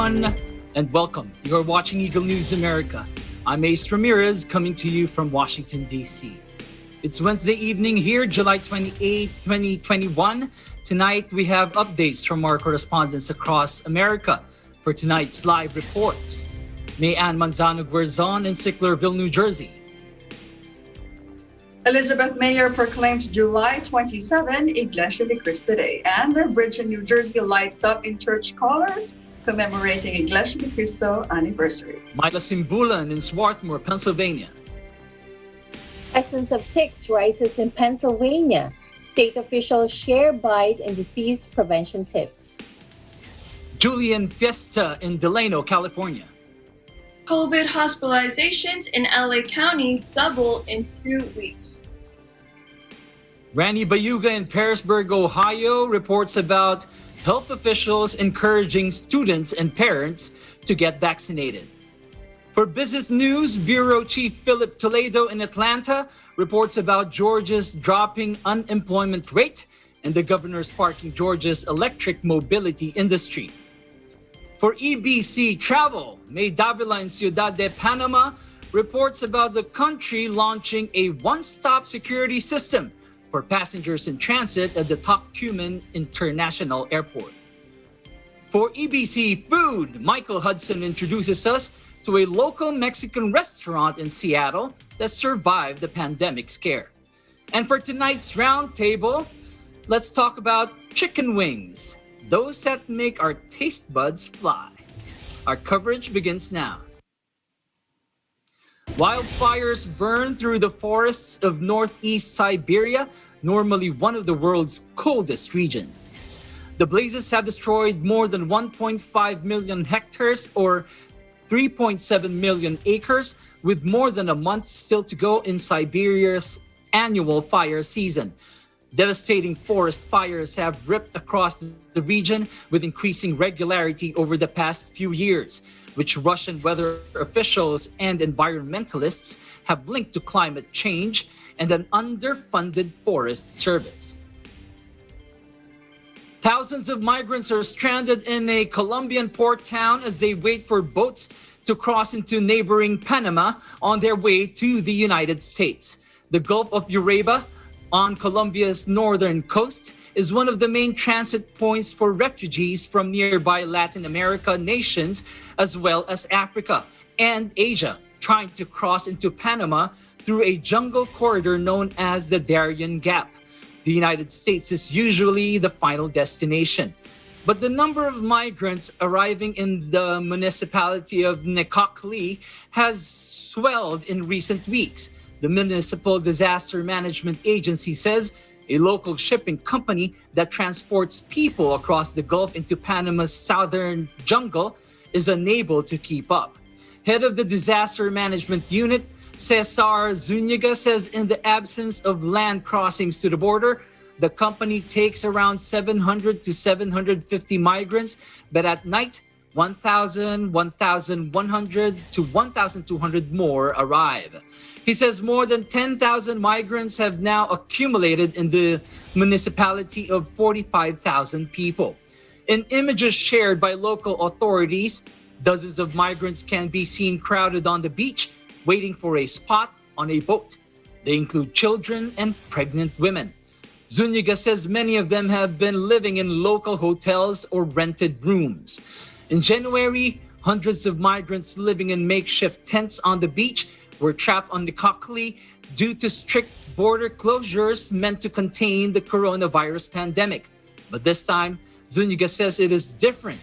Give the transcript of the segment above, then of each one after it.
everyone, and welcome. You're watching Eagle News America. I'm Ace Ramirez, coming to you from Washington, D.C. It's Wednesday evening here, July 28, 2021. Tonight, we have updates from our correspondents across America for tonight's live reports. Mayan Manzano-Guerzon in Sicklerville, New Jersey. Elizabeth Mayer proclaims July 27 Iglesia Ni Cristo Day, and a bridge in New Jersey lights up in church colors, commemorating Iglesia Ni Cristo anniversary. Myla Simbulan in Swarthmore, Pennsylvania. Essence of ticks rises in Pennsylvania. State officials share bite and disease prevention tips. Julian Fiesta in Delano, California. COVID hospitalizations in LA County double in 2 weeks. Randy Bayuga in Parisburg, Ohio reports about health officials encouraging students and parents to get vaccinated. For Business News, Bureau Chief Philip Toledo in Atlanta reports about Georgia's dropping unemployment rate and the governor sparking Georgia's electric mobility industry. For EBC Travel, May Davila in Ciudad de Panama reports about the country launching a one-stop security system for passengers in transit at the Tocumen International Airport. For EBC Food, Michael Hudson introduces us to a local Mexican restaurant in Seattle that survived the pandemic scare. And for tonight's roundtable, let's talk about chicken wings, those that make our taste buds fly. Our coverage begins now. Wildfires burn through the forests of northeast Siberia, normally one of the world's coldest regions. The blazes have destroyed more than 1.5 million hectares or 3.7 million acres, with more than a month still to go in Siberia's annual fire season. Devastating forest fires have ripped across the region with increasing regularity over the past few years, which Russian weather officials and environmentalists have linked to climate change and an underfunded forest service. Thousands of migrants are stranded in a Colombian port town as they wait for boats to cross into neighboring Panama on their way to the United States. The Gulf of Urabá, on Colombia's northern coast, is one of the main transit points for refugees from nearby Latin America nations, as well as Africa and Asia, trying to cross into Panama through a jungle corridor known as the Darien Gap. The United States is usually the final destination. But the number of migrants arriving in the municipality of Necoclí has swelled in recent weeks. The Municipal Disaster Management Agency says a local shipping company that transports people across the Gulf into Panama's southern jungle is unable to keep up. Head of the Disaster Management Unit, Cesar Zuniga, says in the absence of land crossings to the border, the company takes around 700 to 750 migrants, but at night, 1,000, 1,100 to 1,200 more arrive. He says more than 10,000 migrants have now accumulated in the municipality of 45,000 people. In images shared by local authorities, dozens of migrants can be seen crowded on the beach, waiting for a spot on a boat. They include children and pregnant women. Zuniga says many of them have been living in local hotels or rented rooms. In January, hundreds of migrants living in makeshift tents on the beach were trapped on Necoclí due to strict border closures meant to contain the coronavirus pandemic. But this time, Zuniga says it is different.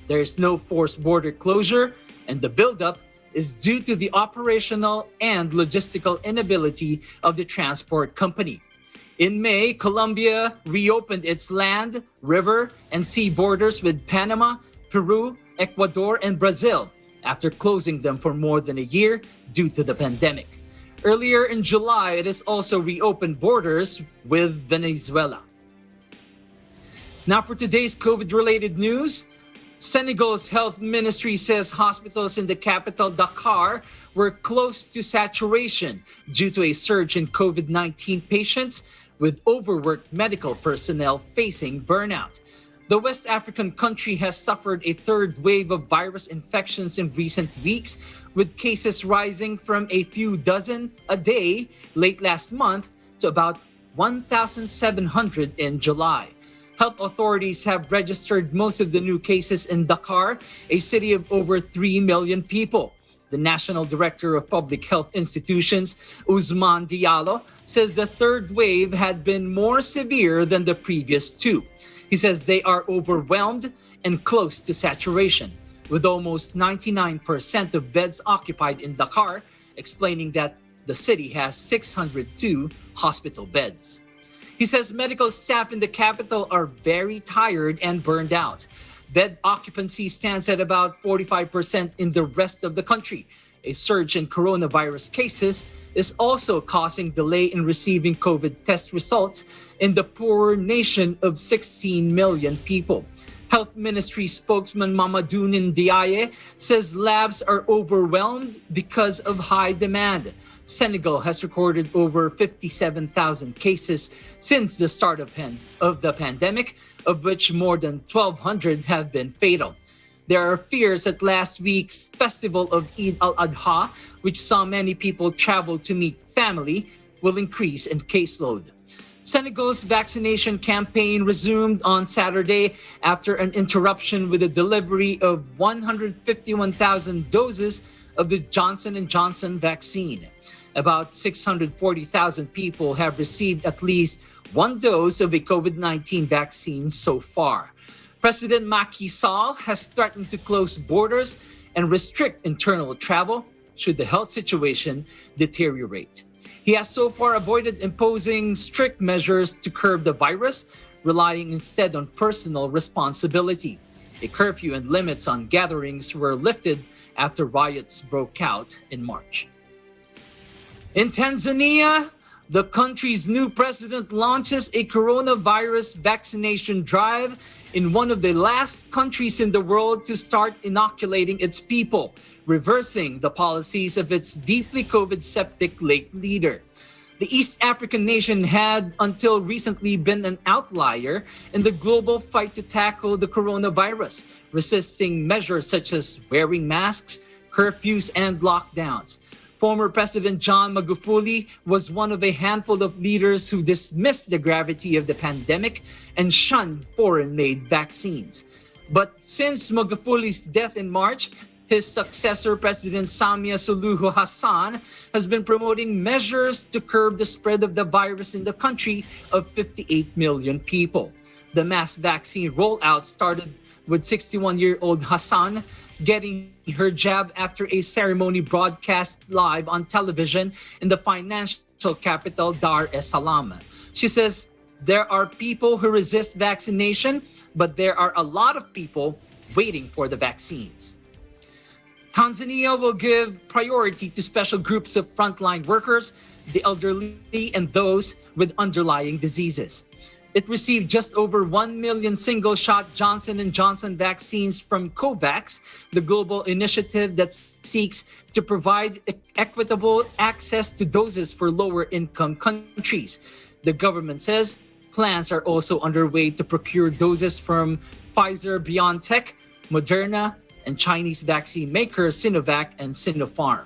There is no forced border closure, and the buildup is due to the operational and logistical inability of the transport company. In May, Colombia reopened its land, river, and sea borders with Panama, Peru, Ecuador, and Brazil after closing them for more than a year due to the pandemic. Earlier in July, it has also reopened borders with Venezuela. Now for today's COVID-related news, Senegal's health ministry says hospitals in the capital, Dakar, were close to saturation due to a surge in COVID-19 patients, with overworked medical personnel facing burnout. The West African country has suffered a third wave of virus infections in recent weeks, with cases rising from a few dozen a day late last month to about 1,700 in July. Health authorities have registered most of the new cases in Dakar, a city of over 3 million people. The National Director of Public Health Institutions, Ousmane Diallo, says the third wave had been more severe than the previous two. He says they are overwhelmed and close to saturation, with almost 99% of beds occupied in Dakar, explaining that the city has 602 hospital beds. He says medical staff in the capital are very tired and burned out. Bed occupancy stands at about 45% in the rest of the country. A surge in coronavirus cases is also causing delay in receiving COVID test results in the poor nation of 16 million people. Health Ministry spokesman Mamadou Ndiaye says labs are overwhelmed because of high demand. Senegal has recorded over 57,000 cases since the start of the pandemic, of which more than 1,200 have been fatal. There are fears that last week's festival of Eid al-Adha, which saw many people travel to meet family, will increase in caseload. Senegal's vaccination campaign resumed on Saturday after an interruption with the delivery of 151,000 doses of the Johnson & Johnson vaccine. About 640,000 people have received at least one dose of a COVID-19 vaccine so far. President Macky Sall has threatened to close borders and restrict internal travel should the health situation deteriorate. He has so far avoided imposing strict measures to curb the virus, relying instead on personal responsibility. A curfew and limits on gatherings were lifted after riots broke out in March. In Tanzania, the country's new president launches a coronavirus vaccination drive in one of the last countries in the world to start inoculating its people, reversing the policies of its deeply COVID-septic late leader. The East African nation had until recently been an outlier in the global fight to tackle the coronavirus, resisting measures such as wearing masks, curfews, and lockdowns. Former President John Magufuli was one of a handful of leaders who dismissed the gravity of the pandemic and shunned foreign-made vaccines. But since Magufuli's death in March, his successor, President Samia Suluhu Hassan, has been promoting measures to curb the spread of the virus in the country of 58 million people. The mass vaccine rollout started with 61-year-old Hassan getting her jab after a ceremony broadcast live on television in the financial capital Dar es Salaam. She says, there are people who resist vaccination, but there are a lot of people waiting for the vaccines. Tanzania will give priority to special groups of frontline workers, the elderly, and those with underlying diseases. It received just over 1 million single-shot Johnson & Johnson vaccines from COVAX, the global initiative that seeks to provide equitable access to doses for lower-income countries. The government says plans are also underway to procure doses from Pfizer-BioNTech, Moderna, and Chinese vaccine makers Sinovac and Sinopharm.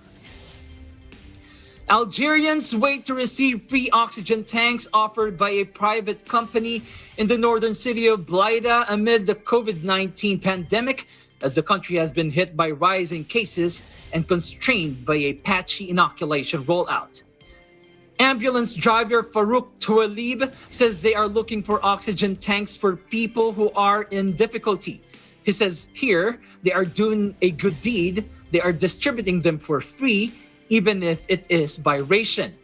Algerians wait to receive free oxygen tanks offered by a private company in the northern city of Blida amid the COVID-19 pandemic, as the country has been hit by rising cases and constrained by a patchy inoculation rollout. Ambulance driver Farouk Toualib says they are looking for oxygen tanks for people who are in difficulty. He says here they are doing a good deed. They are distributing them for free, even if it is by ration.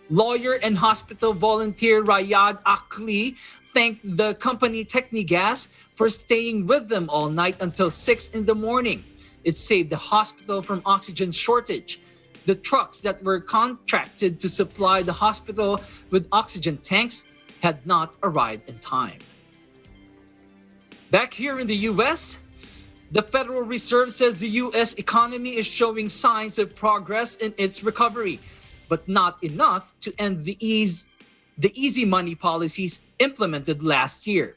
Lawyer and hospital volunteer Rayad Akli thanked the company Technigas for staying with them all night until 6 in the morning. It saved the hospital from oxygen shortage. The trucks that were contracted to supply the hospital with oxygen tanks had not arrived in time. Back here in the U.S., the Federal Reserve says the U.S. economy is showing signs of progress in its recovery, but not enough to end the easy money policies implemented last year.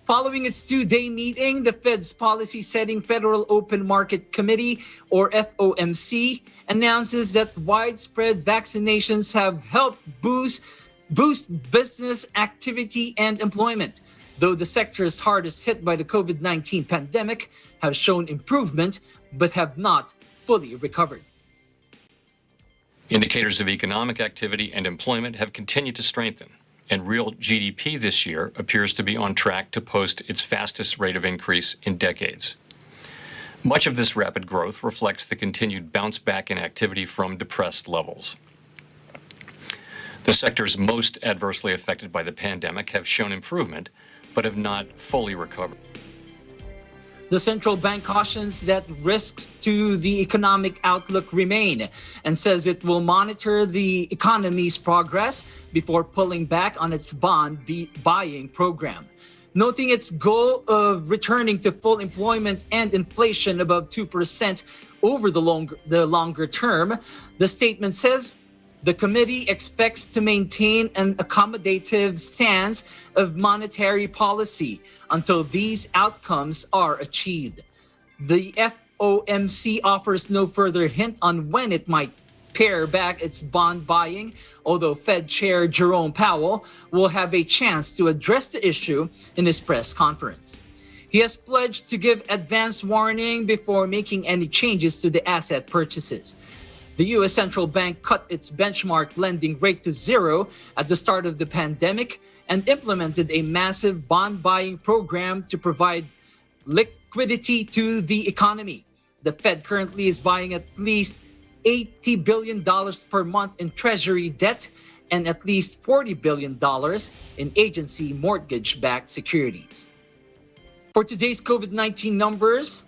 Following its two-day meeting, the Fed's policy-setting Federal Open Market Committee, or FOMC, announces that widespread vaccinations have helped boost business activity and employment, though the sectors hardest hit by the COVID-19 pandemic have shown improvement but have not fully recovered. Indicators of economic activity and employment have continued to strengthen, and real GDP this year appears to be on track to post its fastest rate of increase in decades. Much of this rapid growth reflects the continued bounce back in activity from depressed levels. The sectors most adversely affected by the pandemic have shown improvement, but have not fully recovered. The central bank cautions that risks to the economic outlook remain and says it will monitor the economy's progress before pulling back on its bond buying program. Noting its goal of returning to full employment and inflation above 2% over the longer term, the statement says the committee expects to maintain an accommodative stance of monetary policy until these outcomes are achieved. The FOMC offers no further hint on when it might pare back its bond buying, although Fed Chair Jerome Powell will have a chance to address the issue in his press conference. He has pledged to give advance warning before making any changes to the asset purchases. The U.S. Central Bank cut its benchmark lending rate to zero at the start of the pandemic and implemented a massive bond buying program to provide liquidity to the economy. The Fed currently is buying at least $80 billion per month in Treasury debt and at least $40 billion in agency mortgage-backed securities. For today's COVID-19 numbers,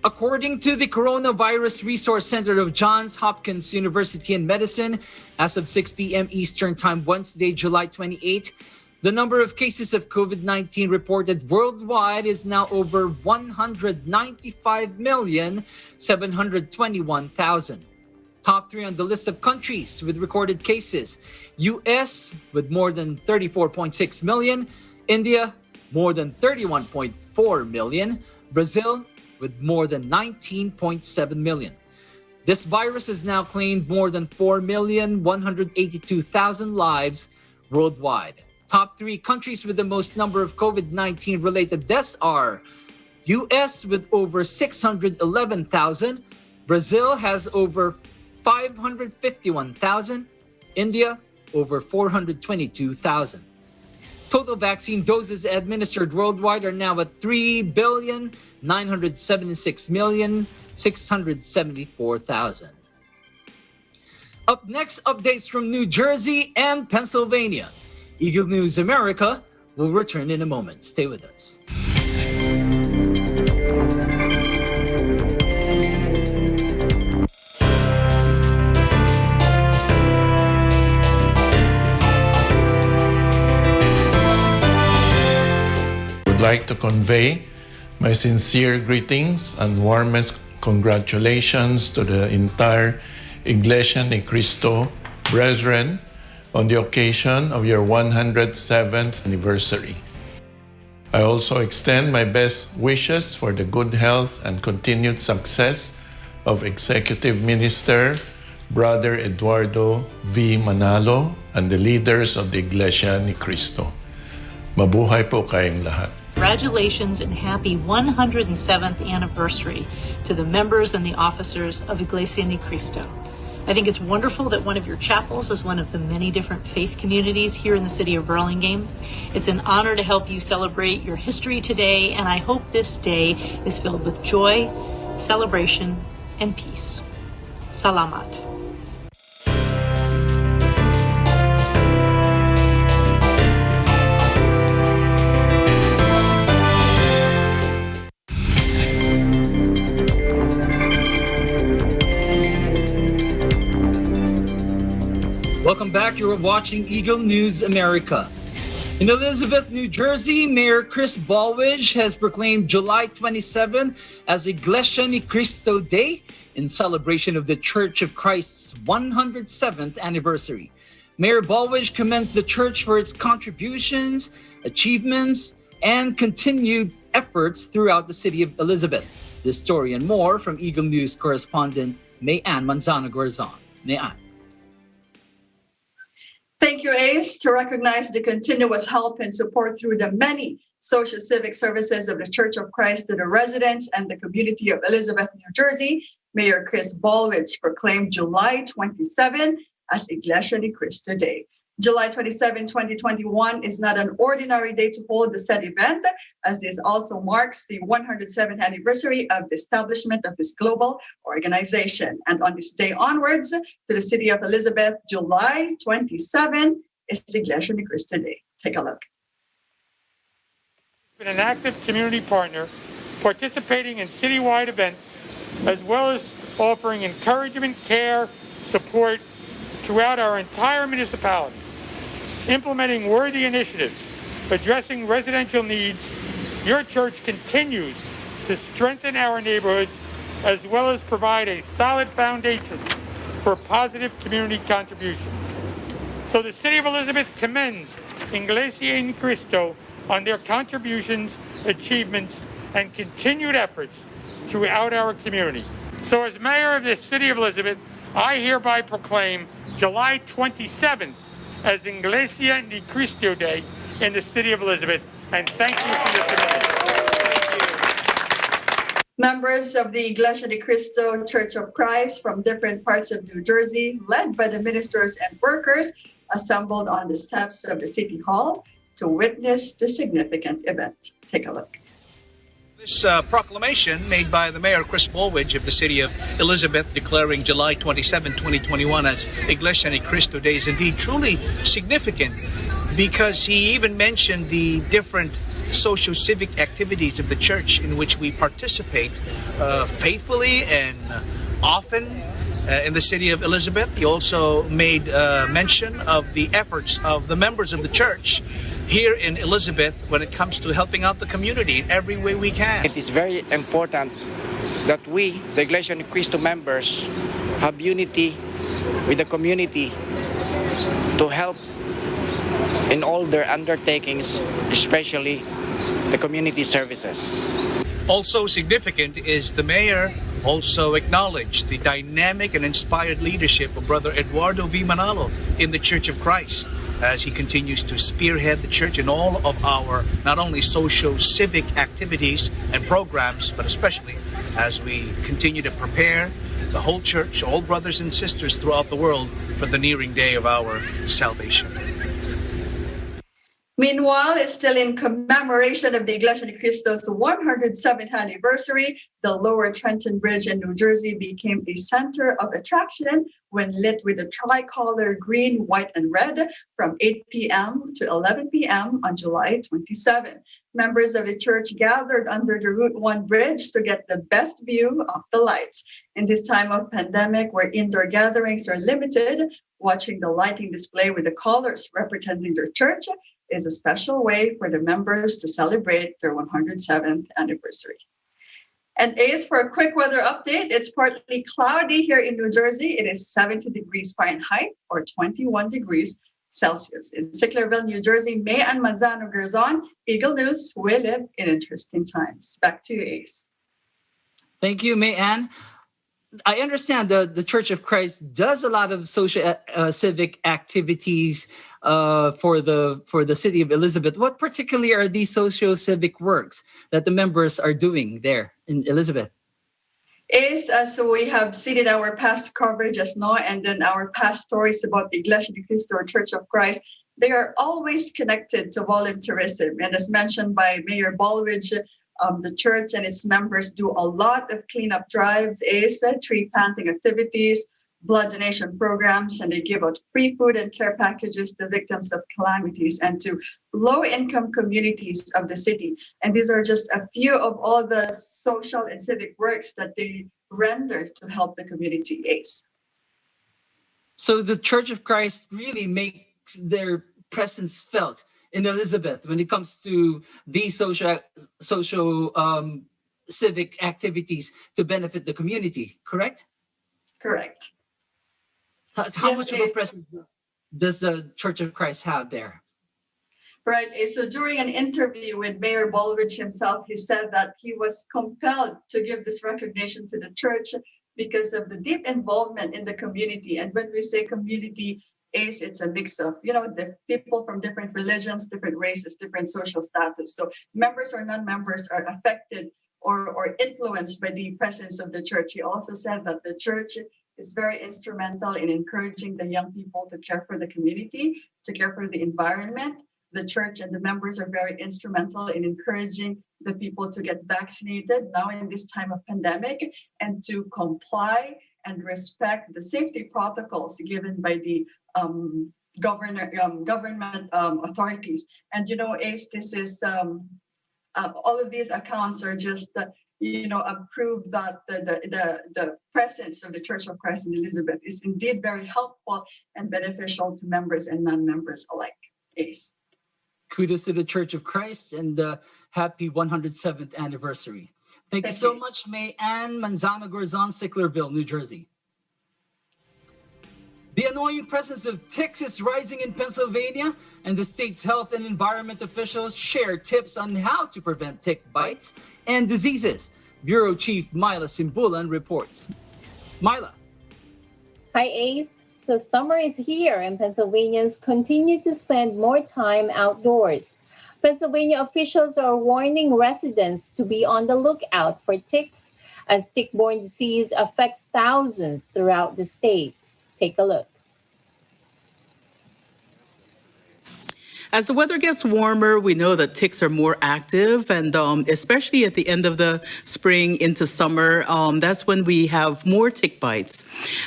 according to the Coronavirus Resource Center of Johns Hopkins University in Medicine, as of 6 p.m. Eastern Time, Wednesday, July 28, the number of cases of COVID-19 reported worldwide is now over 195,721,000. Top 3 on the list of countries with recorded cases: U.S. with more than 34.6 million, India more than 31.4 million, Brazil with more than 19.7 million. This virus has now claimed more than 4,182,000 lives worldwide. Top 3 countries with the most number of COVID-19 related deaths are US with over 611,000, Brazil has over 551,000, India over 422,000. Total vaccine doses administered worldwide are now at 3,976,674,000. Up next, updates from New Jersey and Pennsylvania. Eagle News America will return in a moment. Stay with us. Would like to convey my sincere greetings and warmest congratulations to the entire Iglesia Ni Cristo brethren on the occasion of your 107th anniversary. I also extend my best wishes for the good health and continued success of Executive Minister Brother Eduardo V. Manalo and the leaders of the Iglesia Ni Cristo. Mabuhay po kayong lahat. Congratulations and happy 107th anniversary to the members and the officers of Iglesia Ni Cristo. I think it's wonderful that one of your chapels is one of the many different faith communities here in the city of Burlingame. It's an honor to help you celebrate your history today, and I hope this day is filled with joy, celebration, and peace. Salamat. Welcome back. You're watching Eagle News America. In Elizabeth, New Jersey, Mayor Chris Ballwidge has proclaimed July 27 as Iglesia Ni Cristo Day in celebration of the Church of Christ's 107th anniversary. Mayor Ballwidge commends the church for its contributions, achievements, and continued efforts throughout the city of Elizabeth. This story and more from Eagle News correspondent Mayan Manzano-Garzon. Mayan. Thank you, Ace. To recognize the continuous help and support through the many social civic services of the Church of Christ to the residents and the community of Elizabeth, New Jersey, Mayor Chris Baldridge proclaimed July 27 as Iglesia Ni Cristo Day. July 27, 2021 is not an ordinary day to hold the said event, as this also marks the 107th anniversary of the establishment of this global organization. And on this day onwards, to the city of Elizabeth, July 27 is Iglesia Ni Cristo Day. Take a look. Been an active community partner, participating in citywide events, as well as offering encouragement, care, support throughout our entire municipality. Implementing worthy initiatives, addressing residential needs, your church continues to strengthen our neighborhoods as well as provide a solid foundation for positive community contributions. So the City of Elizabeth commends Iglesia Ni Cristo on their contributions, achievements, and continued efforts throughout our community. So as Mayor of the City of Elizabeth, I hereby proclaim July 27th as Iglesia Ni Cristo Day in the City of Elizabeth, and thank you for your commitment. Members of the Iglesia Ni Cristo Church of Christ from different parts of New Jersey, led by the ministers and workers, assembled on the steps of the City Hall to witness the significant event. Take a look. This proclamation made by the Mayor Chris Baldridge of the City of Elizabeth, declaring July 27, 2021 as Iglesia Ni Cristo Day, is indeed truly significant, because he even mentioned the different social civic activities of the church in which we participate faithfully and often in the City of Elizabeth. He also made mention of the efforts of the members of the church here in Elizabeth when it comes to helping out the community in every way we can. It is very important that we, the Iglesia Ni Cristo members, have unity with the community to help in all their undertakings, especially the community services. Also significant is the mayor also acknowledged the dynamic and inspired leadership of Brother Eduardo V. Manalo in the Church of Christ, as he continues to spearhead the church in all of our not only social civic activities and programs, but especially as we continue to prepare the whole church, all brothers and sisters throughout the world, for the nearing day of our salvation. Meanwhile, it's still in commemoration of the Iglesia Ni Cristo's 107th anniversary. The Lower Trenton Bridge in New Jersey became a center of attraction when lit with the tricolor green, white, and red from 8 p.m. to 11 p.m. on July 27. Members of the church gathered under the Route 1 bridge to get the best view of the lights. In this time of pandemic, where indoor gatherings are limited, watching the lighting display with the colors representing their church is a special way for the members to celebrate their 107th anniversary. And Ace, for a quick weather update, it's partly cloudy here in New Jersey. It is 70 degrees Fahrenheit or 21 degrees Celsius. In Sicklerville, New Jersey, Mayan Manzano-Garzon, Eagle News, we live in interesting times. Back to you, Ace. Thank you, Mayan. I understand the Church of Christ does a lot of social civic activities for the city of Elizabeth. What particularly are these social civic works that the members are doing there in Elizabeth? So we have seen in our past coverages now, and then our past stories about the Iglesia Ni Cristo or Church of Christ, they are always connected to volunteerism. And as mentioned by Mayor Baldridge, the church and its members do a lot of cleanup drives, tree planting activities, blood donation programs, and they give out free food and care packages to victims of calamities and to low-income communities of the city. And these are just a few of all the social and civic works that they render to help the community, Ace. So the Church of Christ really makes their presence felt in Elizabeth when it comes to these social civic activities to benefit the community, correct? Correct. How much of a presence does the Church of Christ have there? Right. So during an interview with Mayor Baldridge himself, he said that he was compelled to give this recognition to the church because of the deep involvement in the community. And when we say community, Ace, it's a mix of, the people from different religions, different races, different social status. So members or non-members are affected or influenced by the presence of the church. He also said that the church is very instrumental in encouraging the young people to care for the community, to care for the environment. The church and the members are very instrumental in encouraging the people to get vaccinated now in this time of pandemic and to comply and respect the safety protocols given by the government authorities. And Ace, this is all of these accounts are just prove that the presence of the Church of Christ in Elizabeth is indeed very helpful and beneficial to members and non-members alike. Ace. Kudos to the Church of Christ and happy 107th anniversary. Thank you so much, May Ann Manzano Gorzon, Sicklerville, New Jersey. The annoying presence of ticks is rising in Pennsylvania, and the state's health and environment officials share tips on how to prevent tick bites and diseases. Bureau Chief Myla Simbulan reports. Myla. Hi, Ace. So summer is here, and Pennsylvanians continue to spend more time outdoors. Pennsylvania officials are warning residents to be on the lookout for ticks, as tick-borne disease affects thousands throughout the state. Take a look. As the weather gets warmer, we know that ticks are more active, and especially at the end of the spring into summer, that's when we have more tick bites.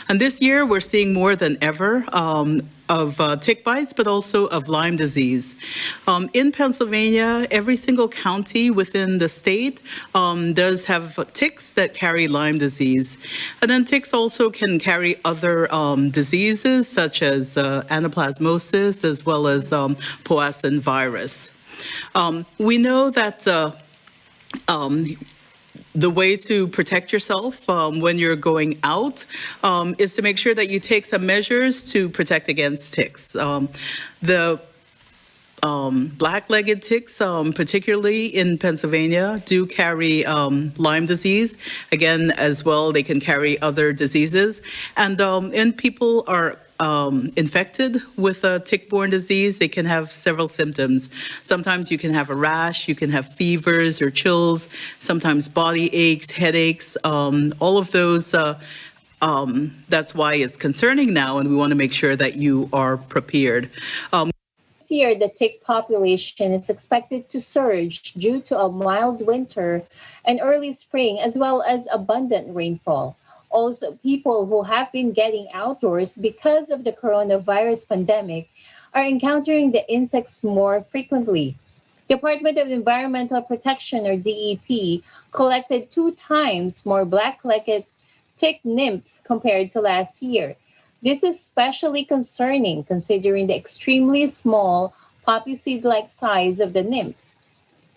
And this year, we're seeing more than ever of tick bites, but also of Lyme disease. In Pennsylvania, every single county within the state does have ticks that carry Lyme disease. And then ticks also can carry other diseases such as anaplasmosis as well as Powassan virus. We know that the way to protect yourself when you're going out is to make sure that you take some measures to protect against ticks. The black-legged ticks, particularly in Pennsylvania, do carry Lyme disease. Again, as well, they can carry other diseases. And people are infected with a tick-borne disease, they can have several symptoms. Sometimes you can have a rash, you can have fevers or chills, sometimes body aches, headaches, all of those. That's why it's concerning now, and we want to make sure that you are prepared. This year, the tick population is expected to surge due to a mild winter and early spring, as well as abundant rainfall. Also, people who have been getting outdoors because of the coronavirus pandemic are encountering the insects more frequently. Department of Environmental Protection, or DEP, collected 2 times more black-legged tick nymphs compared to last year. This is especially concerning considering the extremely small poppy seed-like size of the nymphs.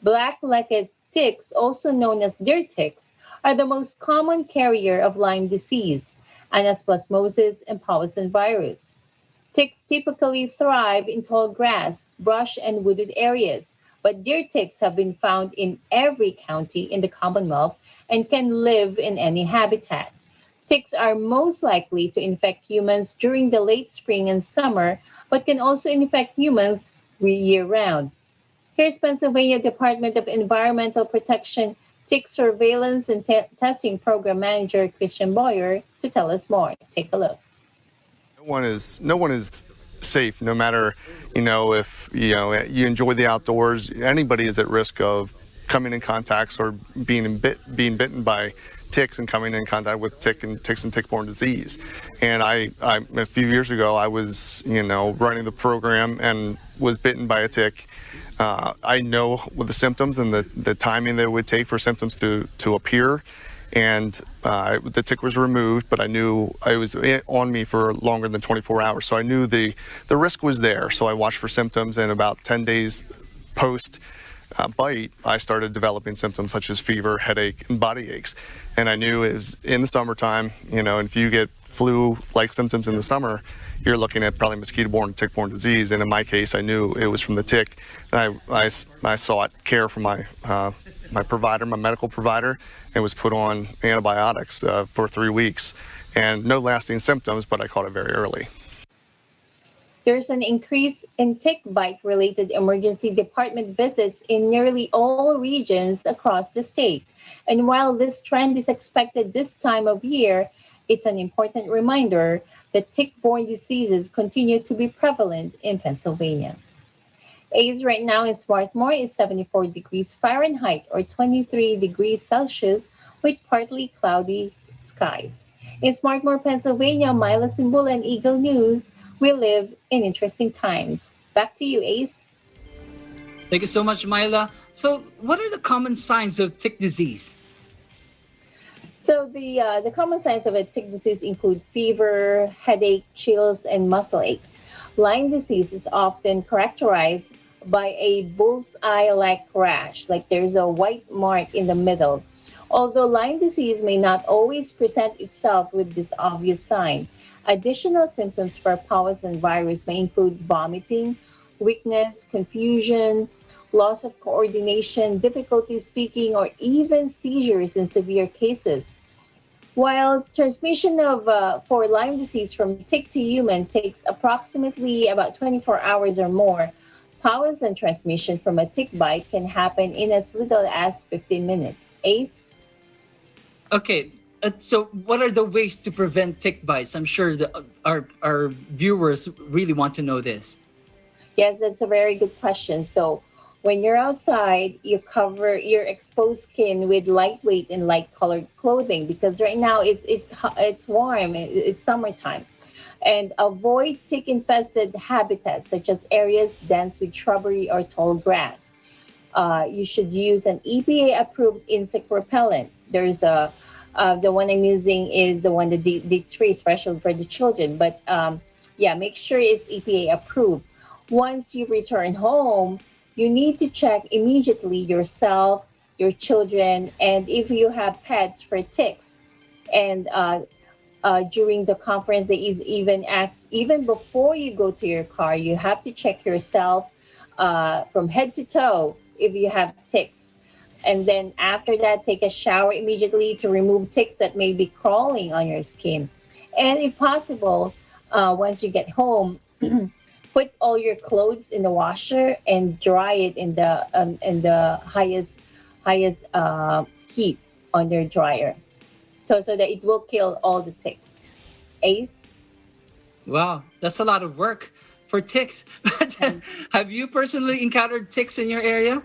Black-legged ticks, also known as deer ticks, are the most common carrier of Lyme disease, anaplasmosis, and Powassan virus. Ticks typically thrive in tall grass, brush, and wooded areas, but deer ticks have been found in every county in the Commonwealth and can live in any habitat. Ticks are most likely to infect humans during the late spring and summer, but can also infect humans year-round. Here's Pennsylvania Department of Environmental Protection Tick Surveillance and Testing Program Manager Christian Boyer to tell us more. Take a look. No one is safe, no matter if you enjoy the outdoors. Anybody is at risk of coming in contact or being bitten by ticks and coming in contact with ticks and tick-borne disease. And I a few years ago, I was running the program and was bitten by a tick. I know what the symptoms and the timing that it would take for symptoms to appear, and the tick was removed, but I knew it was on me for longer than 24 hours, so I knew the risk was there. So I watched for symptoms, and about 10 days post bite, I started developing symptoms such as fever, headache, and body aches. And I knew it was in the summertime, and if you get flu-like symptoms in the summer, you're looking at probably mosquito-borne, tick-borne disease. And in my case, I knew it was from the tick. And I sought care from my provider, my medical provider, and was put on antibiotics for 3 weeks. And no lasting symptoms, but I caught it very early. There's an increase in tick bite-related emergency department visits in nearly all regions across the state. And while this trend is expected this time of year, it's an important reminder that tick-borne diseases continue to be prevalent in Pennsylvania. AIDS right now in Swarthmore is 74 degrees Fahrenheit or 23 degrees Celsius with partly cloudy skies. In Swarthmore, Pennsylvania, Myla Simbula and Eagle News, we live in interesting times. Back to you, Ace. Thank you so much, Myla. So what are the common signs of tick disease? So the common signs of a tick disease include fever, headache, chills, and muscle aches. Lyme disease is often characterized by a bullseye-like rash, like there's a white mark in the middle. Although Lyme disease may not always present itself with this obvious sign, additional symptoms for powers and virus may include vomiting, weakness, confusion, loss of coordination, difficulty speaking, or even seizures in severe cases. While transmission for Lyme disease from tick to human takes approximately about 24 hours or more, powers and transmission from a tick bite can happen in as little as 15 minutes. Ace? Okay, so what are the ways to prevent tick bites? I'm sure our viewers really want to know this. Yes, that's a very good question. So when you're outside, you cover your exposed skin with lightweight and light-colored clothing because right now it's warm, it's summertime. And avoid tick-infested habitats such as areas dense with shrubbery or tall grass. You should use an EPA-approved insect repellent. There's the one I'm using is the one that Deets Free, special for the children. But yeah, make sure it's EPA approved. Once you return home, you need to check immediately yourself, your children, and if you have pets for ticks. And during the conference, they even ask, even before you go to your car, you have to check yourself from head to toe if you have ticks. And then after that, take a shower immediately to remove ticks that may be crawling on your skin. And if possible, once you get home, put all your clothes in the washer and dry it in the highest heat on your dryer, so that it will kill all the ticks. Ace? Wow, that's a lot of work for ticks. Have you personally encountered ticks in your area?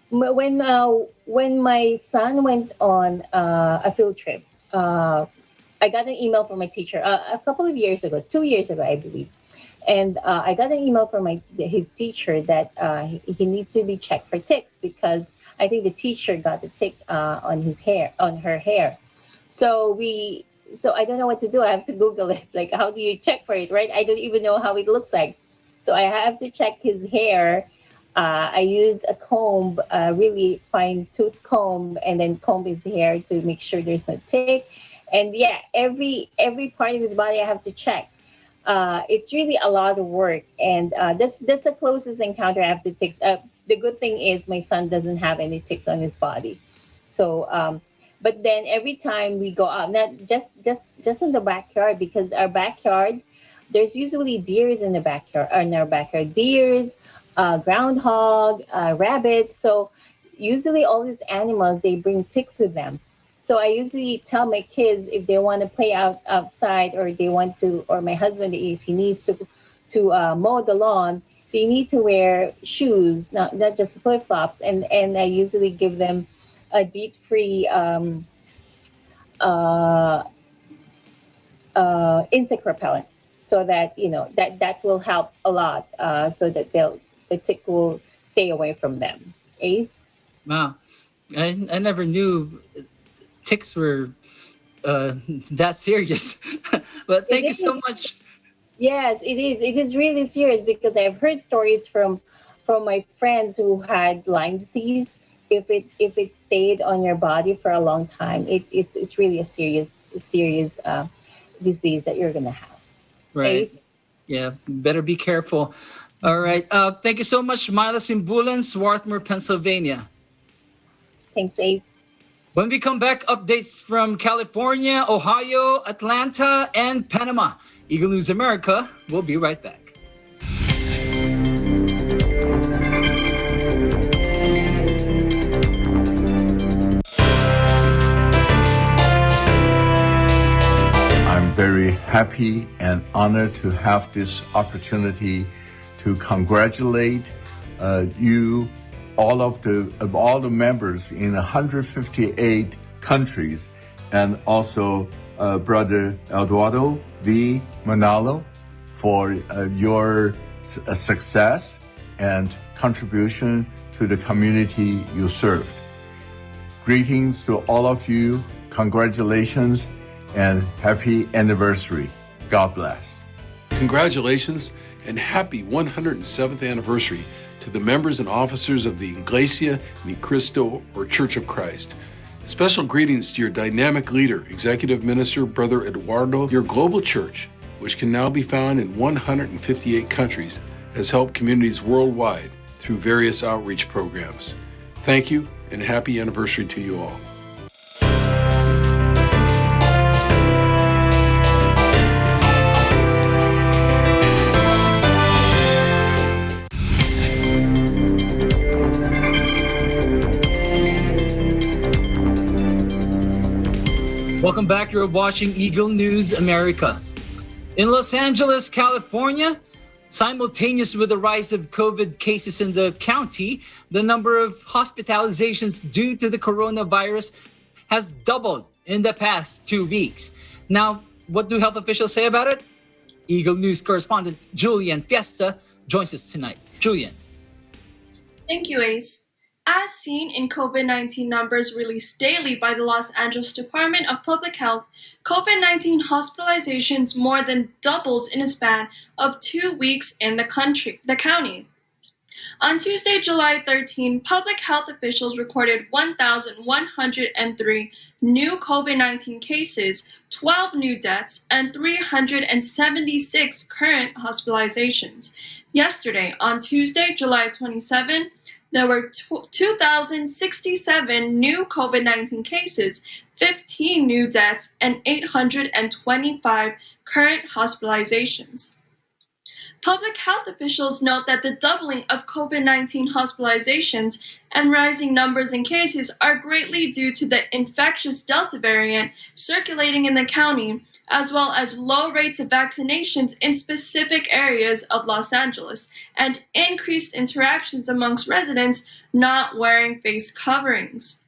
When my son went on a field trip, I got an email from my teacher a couple of years ago, 2 years ago, I believe. And I got an email from his teacher that he needs to be checked for ticks because I think the teacher got the tick on her hair. So I don't know what to do. I have to Google it. Like, how do you check for it, right? I don't even know how it looks like. So I have to check his hair. I used a comb, a really fine tooth comb, and then comb his hair to make sure there's no tick. And yeah, every part of his body I have to check. It's really a lot of work, and that's the closest encounter I have to ticks. The good thing is my son doesn't have any ticks on his body. So, but then every time we go out, not just in the backyard, because our backyard, there's usually deers in our backyard, deers, groundhog, rabbits. So usually all these animals, they bring ticks with them. So I usually tell my kids if they want to play outside, or they want to, or my husband, if he needs to mow the lawn, they need to wear shoes, not just flip-flops. And I usually give them a DEET-free insect repellent, so that that will help a lot, so that the tick will stay away from them. Ace? Wow, I never knew ticks were that serious. But thank you so much. Yes, it is. It is really serious because I've heard stories from my friends who had Lyme disease. if it stayed on your body for a long time, it's really a serious disease that you're gonna have. Right. Okay? Yeah, better be careful. All right. Thank you so much, Myla Simbulan, Swarthmore, Pennsylvania. Thanks, Ace. When we come back, updates from California, Ohio, Atlanta, and Panama. Eagle News America. We'll be right back. I'm very happy and honored to have this opportunity to congratulate you, all the members in 158 countries, and also Brother Eduardo V. Manalo for your success and contribution to the community you served. Greetings to all of you. Congratulations and happy anniversary. God bless. Congratulations and happy 107th anniversary to the members and officers of the Iglesia Ni Cristo, or Church of Christ. Special greetings to your dynamic leader, Executive Minister Brother Eduardo. Your global church, which can now be found in 158 countries, has helped communities worldwide through various outreach programs. Thank you and happy anniversary to you all. Welcome back. You're watching Eagle News America. In Los Angeles, California, simultaneous with the rise of COVID cases in the county, the number of hospitalizations due to the coronavirus has doubled in the past 2 weeks. Now, what do health officials say about it? Eagle News correspondent Julian Fiesta joins us tonight. Julian. Thank you, Ace. As seen in COVID-19 numbers released daily by the Los Angeles Department of Public Health, COVID-19 hospitalizations more than doubles in a span of 2 weeks in the county. On Tuesday, July 13, public health officials recorded 1,103 new COVID-19 cases, 12 new deaths, and 376 current hospitalizations. Yesterday, on Tuesday, July 27, there were 2,067 new COVID-19 cases, 15 new deaths, and 825 current hospitalizations. Public health officials note that the doubling of COVID-19 hospitalizations and rising numbers in cases are greatly due to the infectious Delta variant circulating in the county, as well as low rates of vaccinations in specific areas of Los Angeles and increased interactions amongst residents not wearing face coverings.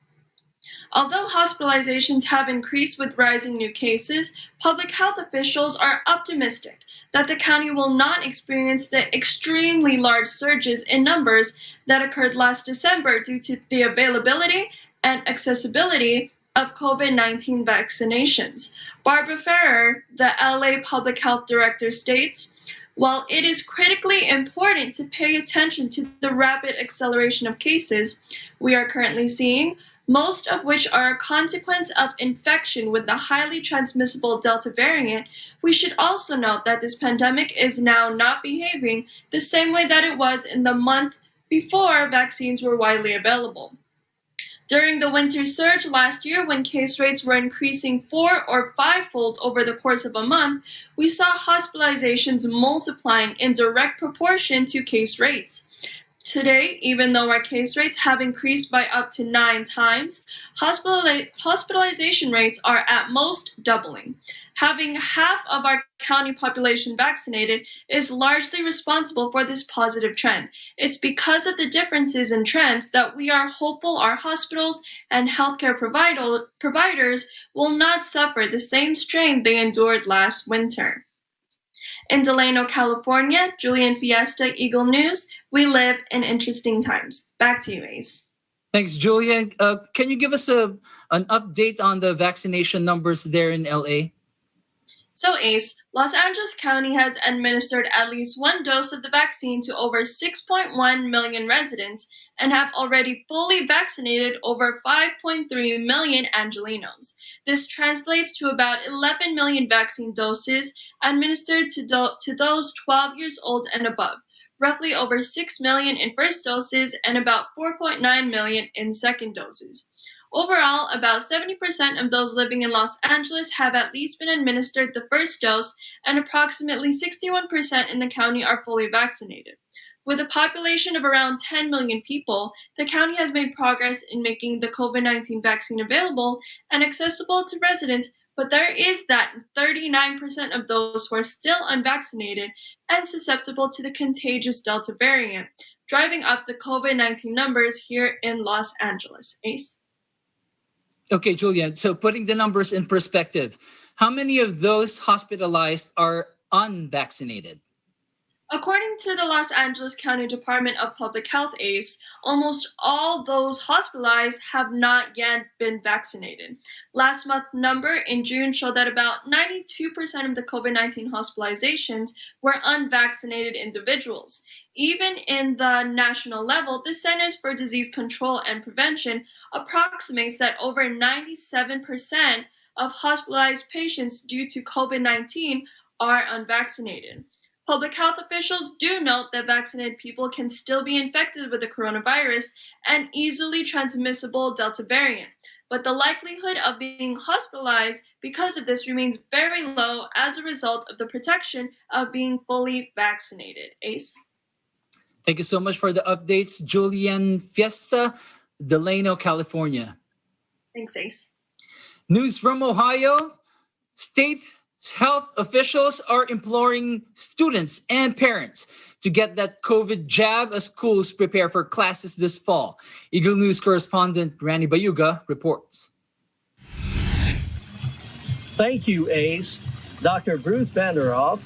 Although hospitalizations have increased with rising new cases, public health officials are optimistic that the county will not experience the extremely large surges in numbers that occurred last December due to the availability and accessibility of COVID-19 vaccinations. Barbara Ferrer, the LA Public Health Director, states, "While it is critically important to pay attention to the rapid acceleration of cases we are currently seeing, most of which are a consequence of infection with the highly transmissible Delta variant, we should also note that this pandemic is now not behaving the same way that it was in the month before vaccines were widely available. During the winter surge last year, when case rates were increasing 4- or 5-fold over the course of a month, we saw hospitalizations multiplying in direct proportion to case rates. Today, even though our case rates have increased by up to 9 times, hospitalization rates are at most doubling. Having half of our county population vaccinated is largely responsible for this positive trend. It's because of the differences in trends that we are hopeful our hospitals and healthcare providers will not suffer the same strain they endured last winter." In Delano, California, Julian Fiesta, Eagle News. We live in interesting times. Back to you, Ace. Thanks, Julian. Can you give us an update on the vaccination numbers there in LA? So Ace, Los Angeles County has administered at least one dose of the vaccine to over 6.1 million residents and have already fully vaccinated over 5.3 million Angelenos. This translates to about 11 million vaccine doses administered to those 12 years old and above, roughly over 6 million in first doses and about 4.9 million in second doses. Overall, about 70% of those living in Los Angeles have at least been administered the first dose, and approximately 61% in the county are fully vaccinated. With a population of around 10 million people, the county has made progress in making the COVID-19 vaccine available and accessible to residents, but there is that 39% of those who are still unvaccinated and susceptible to the contagious Delta variant, driving up the COVID-19 numbers here in Los Angeles. Ace? Okay, Julian, so putting the numbers in perspective, how many of those hospitalized are unvaccinated? According to the Los Angeles County Department of Public Health, ACE, almost all those hospitalized have not yet been vaccinated. Last month's number in June showed that about 92% of the COVID-19 hospitalizations were unvaccinated individuals. Even in the national level, the Centers for Disease Control and Prevention approximates that over 97% of hospitalized patients due to COVID-19 are unvaccinated. Public health officials do note that vaccinated people can still be infected with the coronavirus and easily transmissible Delta variant, but the likelihood of being hospitalized because of this remains very low as a result of the protection of being fully vaccinated. Ace? Thank you so much for the updates, Julian Fiesta, Delano, California. Thanks, Ace. News from Ohio. State health officials are imploring students and parents to get that COVID jab as schools prepare for classes this fall. Eagle News correspondent Randy Bayuga reports. Thank you, Ace. Dr. Bruce Vanderhoff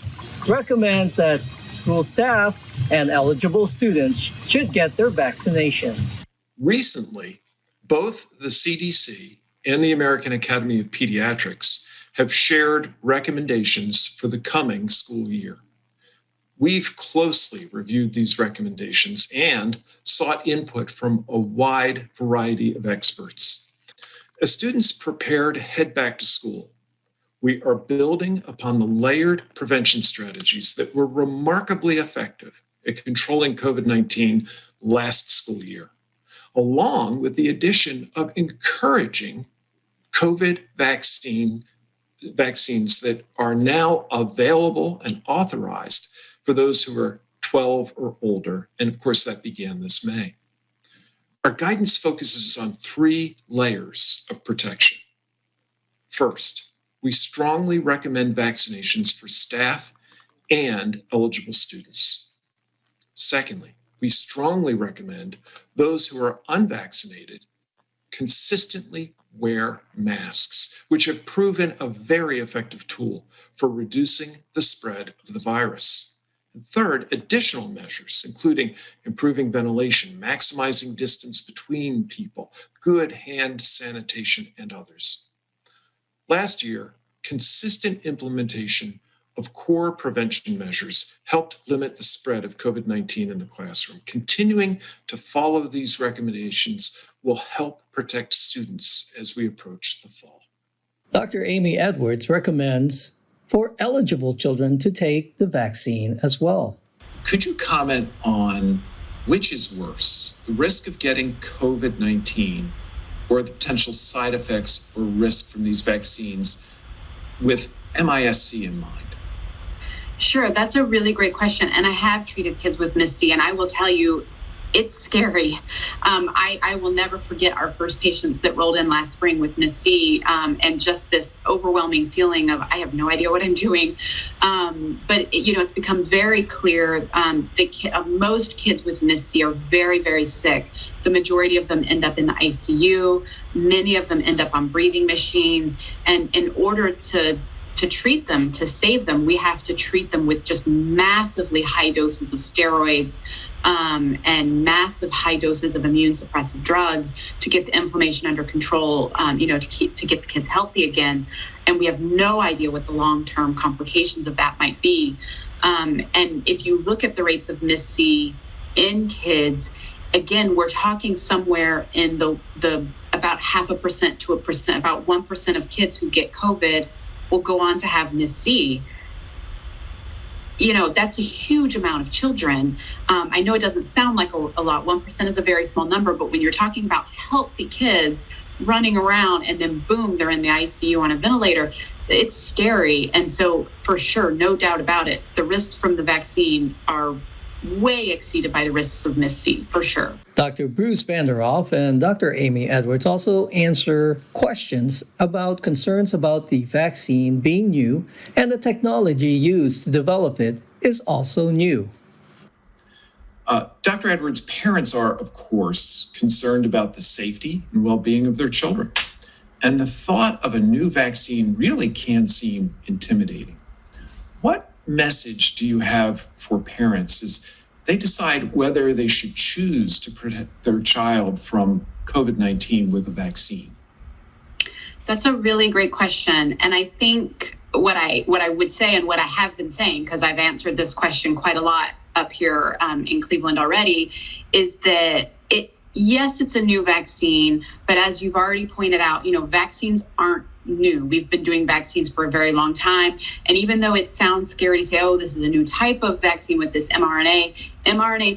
recommends that school staff and eligible students should get their vaccinations. Recently, both the CDC and the American Academy of Pediatrics have shared recommendations for the coming school year. We've closely reviewed these recommendations and sought input from a wide variety of experts. As students prepare to head back to school, we are building upon the layered prevention strategies that were remarkably effective at controlling COVID-19 last school year, along with the addition of encouraging COVID vaccines that are now available and authorized for those who are 12 or older. And of course, that began this May. Our guidance focuses on 3 layers of protection. First, we strongly recommend vaccinations for staff and eligible students. Secondly, we strongly recommend those who are unvaccinated consistently wear masks, which have proven a very effective tool for reducing the spread of the virus. And third, additional measures, including improving ventilation, maximizing distance between people, good hand sanitation, and others. Last year, consistent implementation of core prevention measures helped limit the spread of COVID-19 in the classroom. Continuing to follow these recommendations will help protect students as we approach the fall. Dr. Amy Edwards recommends for eligible children to take the vaccine as well. Could you comment on which is worse, the risk of getting COVID-19 or the potential side effects or risk from these vaccines with MIS-C in mind? Sure, that's a really great question. And I have treated kids with MIS-C, and I will tell you, it's scary. I will never forget our first patients that rolled in last spring with MIS-C, and just this overwhelming feeling of, I have no idea what I'm doing. But it's become very clear that most kids with MIS-C are very, very sick. The majority of them end up in the ICU. Many of them end up on breathing machines. And in order to treat them, to save them, we have to treat them with just massively high doses of steroids, and massive high doses of immune suppressive drugs to get the inflammation under control, to get the kids healthy again. And we have no idea what the long-term complications of that might be. And if you look at the rates of MIS-C in kids, again, we're talking somewhere in the about 0.5% to 1%, about 1% of kids who get COVID will go on to have MIS-C. That's a huge amount of children. I know it doesn't sound like a lot. 1% is a very small number, but when you're talking about healthy kids running around and then boom, they're in the ICU on a ventilator, it's scary. And so for sure, no doubt about it, the risks from the vaccine are way exceeded by the risks of MIS-C, for sure. Dr. Bruce Vanderhoff and Dr. Amy Edwards also answer questions about concerns about the vaccine being new and the technology used to develop it is also new. Dr. Edwards, parents are, of course, concerned about the safety and well-being of their children. And the thought of a new vaccine really can seem intimidating. What message do you have for parents as they decide whether they should choose to protect their child from COVID-19 with a vaccine? That's a really great question. And I think what I would say and what I have been saying, because I've answered this question quite a lot up here in Cleveland already, is that yes, it's a new vaccine, but as you've already pointed out, vaccines aren't new. We've been doing vaccines for a very long time. And even though it sounds scary to say, oh, this is a new type of vaccine with this mRNA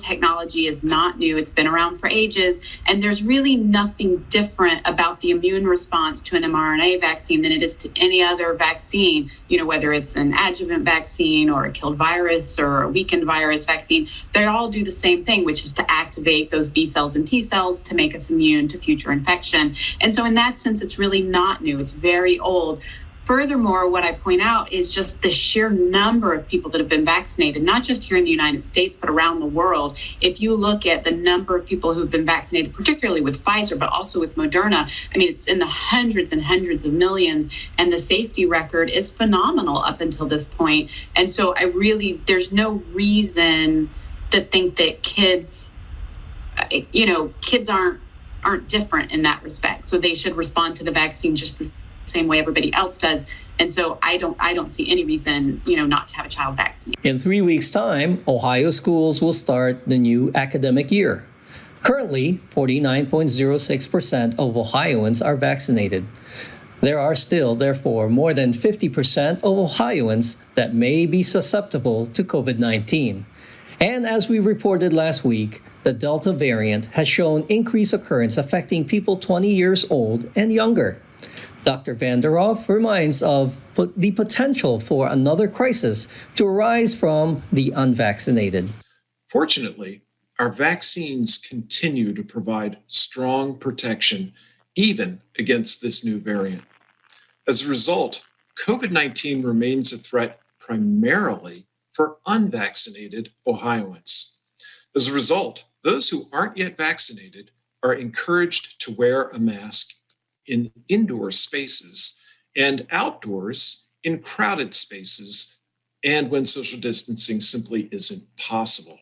technology is not new. It's been around for ages. And there's really nothing different about the immune response to an mRNA vaccine than it is to any other vaccine, whether it's an adjuvant vaccine or a killed virus or a weakened virus vaccine. They all do the same thing, which is to activate those B cells and T cells to make us immune to future infection. And so in that sense, it's really not new. It's very old. Furthermore, what I point out is just the sheer number of people that have been vaccinated, not just here in the United States, but around the world. If you look at the number of people who've been vaccinated, particularly with Pfizer, but also with Moderna, it's in the hundreds and hundreds of millions, and the safety record is phenomenal up until this point. And so there's no reason to think that kids aren't different in that respect. So they should respond to the vaccine just the same way everybody else does. And so I don't see any reason, not to have a child vaccinated. In 3 weeks' time, Ohio schools will start the new academic year. Currently, 49.06% of Ohioans are vaccinated. There are still, therefore, more than 50% of Ohioans that may be susceptible to COVID-19. And as we reported last week, the Delta variant has shown increased occurrence affecting people 20 years old and younger. Dr. Vanderhoff reminds of the potential for another crisis to arise from the unvaccinated. Fortunately, our vaccines continue to provide strong protection even against this new variant. As a result, COVID-19 remains a threat primarily for unvaccinated Ohioans. As a result, those who aren't yet vaccinated are encouraged to wear a mask in indoor spaces and outdoors in crowded spaces and when social distancing simply isn't possible.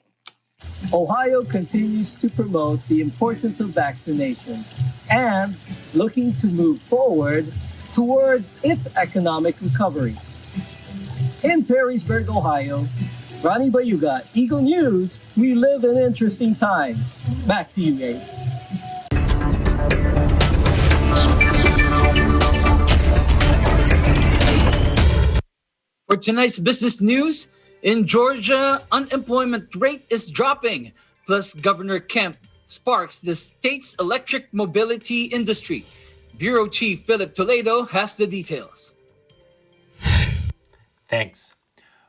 Ohio continues to promote the importance of vaccinations and looking to move forward toward its economic recovery. In Perrysburg, Ohio, Ronnie Bayuga, Eagle News, we live in interesting times. Back to you, Ace. For tonight's business news, in Georgia, unemployment rate is dropping, plus Governor Kemp sparks the state's electric mobility industry. Bureau Chief Philip Toledo has the details. Thanks.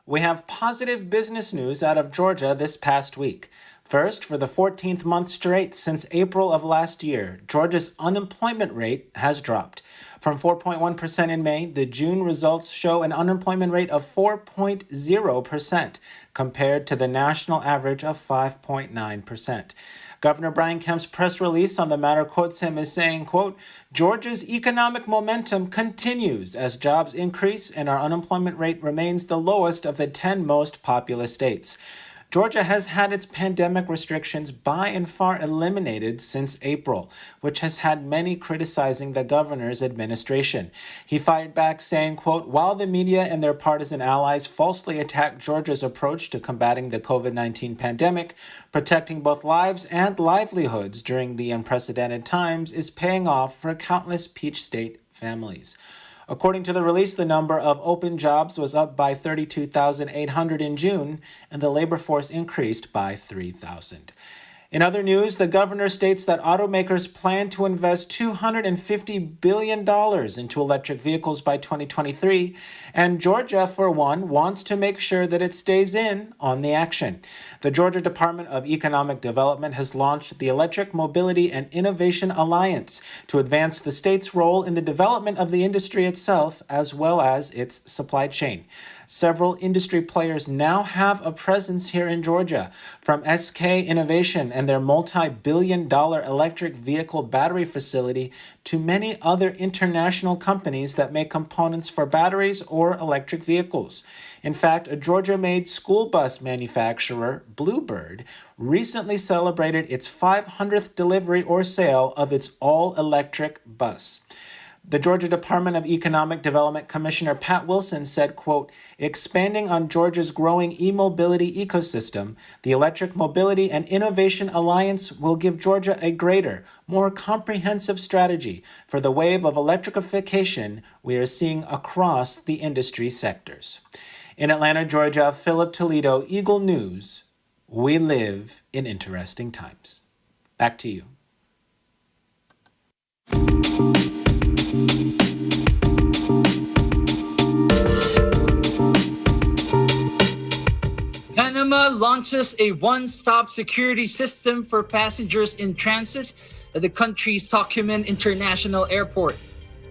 We have positive business news out of Georgia this past week. First, for the 14th month straight since April of last year, Georgia's unemployment rate has dropped. From 4.1% in May, the June results show an unemployment rate of 4.0% compared to the national average of 5.9%. Governor Brian Kemp's press release on the matter quotes him as saying, quote, "Georgia's economic momentum continues as jobs increase and our unemployment rate remains the lowest of the 10 most populous states." Georgia has had its pandemic restrictions by and far eliminated since April, which has had many criticizing the governor's administration. He fired back saying, quote, "While the media and their partisan allies falsely attack Georgia's approach to combating the COVID-19 pandemic, protecting both lives and livelihoods during the unprecedented times is paying off for countless Peach State families." According to the release, the number of open jobs was up by 32,800 in June, and the labor force increased by 3,000. In other news, the governor states that automakers plan to invest $250 billion into electric vehicles by 2023, and Georgia, for one, wants to make sure that it stays in on the action. The Georgia Department of Economic Development has launched the Electric Mobility and Innovation Alliance to advance the state's role in the development of the industry itself as well as its supply chain. Several industry players now have a presence here in Georgia, from SK Innovation and their multi-billion-dollar electric vehicle battery facility to many other international companies that make components for batteries or electric vehicles. In fact, a Georgia-made school bus manufacturer, Bluebird, recently celebrated its 500th delivery or sale of its all-electric bus. The Georgia Department of Economic Development Commissioner Pat Wilson said, quote, "Expanding on Georgia's growing e-mobility ecosystem, the Electric Mobility and Innovation Alliance will give Georgia a greater, more comprehensive strategy for the wave of electrification we are seeing across the industry sectors." In Atlanta, Georgia, Philip Toledo, Eagle News. We live in interesting times. Back to you. Panama launches a one-stop security system for passengers in transit at the country's Tocumen International Airport.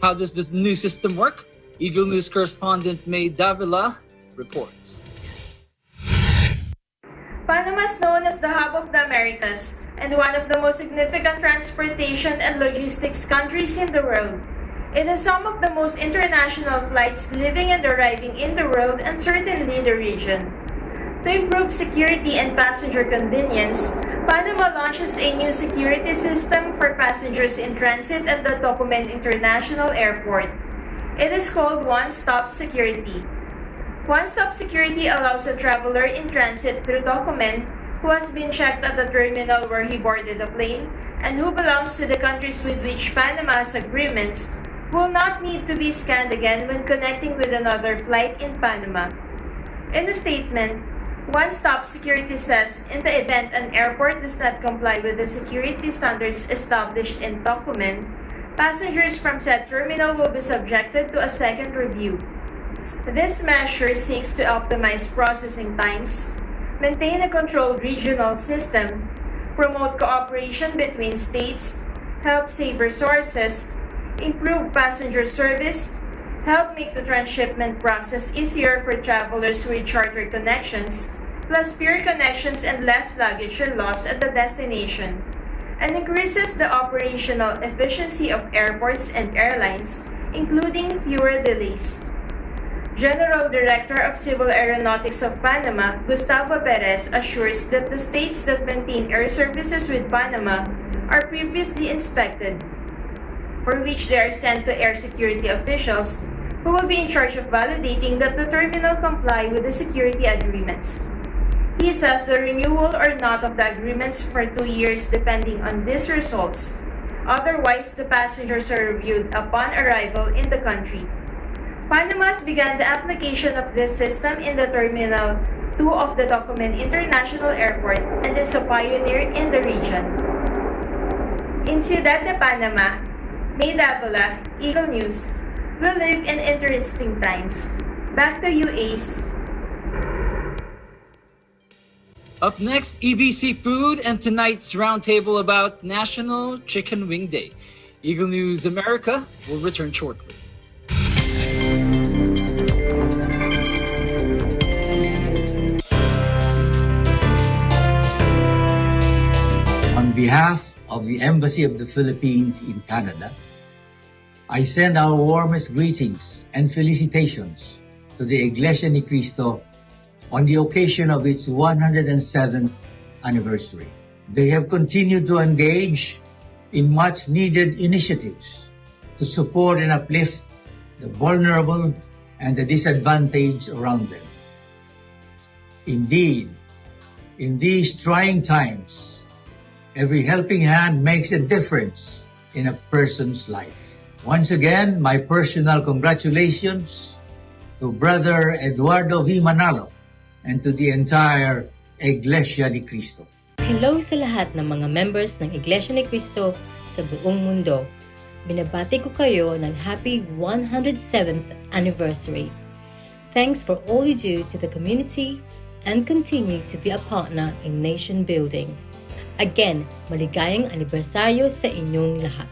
How does this new system work? Eagle News correspondent May Davila reports. Panama is known as the hub of the Americas and one of the most significant transportation and logistics countries in the world. It has some of the most international flights leaving and arriving in the world and certainly the region. To improve security and passenger convenience, Panama launches a new security system for passengers in transit at the Tocumen International Airport. It is called One-Stop Security. One-Stop Security allows a traveler in transit through Tocumen who has been checked at the terminal where he boarded the plane and who belongs to the countries with which Panama has agreements will not need to be scanned again when connecting with another flight in Panama. In a statement, One-Stop Security says in the event an airport does not comply with the security standards established in Tocumen, passengers from said terminal will be subjected to a second review. This measure seeks to optimize processing times, maintain a controlled regional system, promote cooperation between states, help save resources, improve passenger service, help make the transshipment process easier for travelers with charter connections, plus fewer connections and less luggage are lost at the destination, and increases the operational efficiency of airports and airlines, including fewer delays. General Director of Civil Aeronautics of Panama, Gustavo Perez, assures that the states that maintain air services with Panama are previously inspected, for which they are sent to air security officials who will be in charge of validating that the terminal comply with the security agreements. He says the renewal or not of the agreements for 2 years depending on these results. Otherwise, the passengers are reviewed upon arrival in the country. Panama began the application of this system in the Terminal 2 of the Tocumen International Airport and is a pioneer in the region. In Ciudad de Panama, May Davila, Eagle News. We live in interesting times. Back to you, Ace. Up next, EBC Food and tonight's roundtable about National Chicken Wing Day. Eagle News America will return shortly. On behalf of the Embassy of the Philippines in Canada, I send our warmest greetings and felicitations to the Iglesia Ni Cristo on the occasion of its 107th anniversary. They have continued to engage in much-needed initiatives to support and uplift the vulnerable and the disadvantaged around them. Indeed, in these trying times, every helping hand makes a difference in a person's life. Once again, my personal congratulations to Brother Eduardo V. Manalo and to the entire Iglesia Ni Cristo. Hello sa lahat ng mga members ng Iglesia Ni Cristo sa buong mundo. Binabati ko kayo ng happy 107th anniversary. Thanks for all you do to the community and continue to be a partner in nation building. Again, maligayang anibersaryo sa inyong lahat.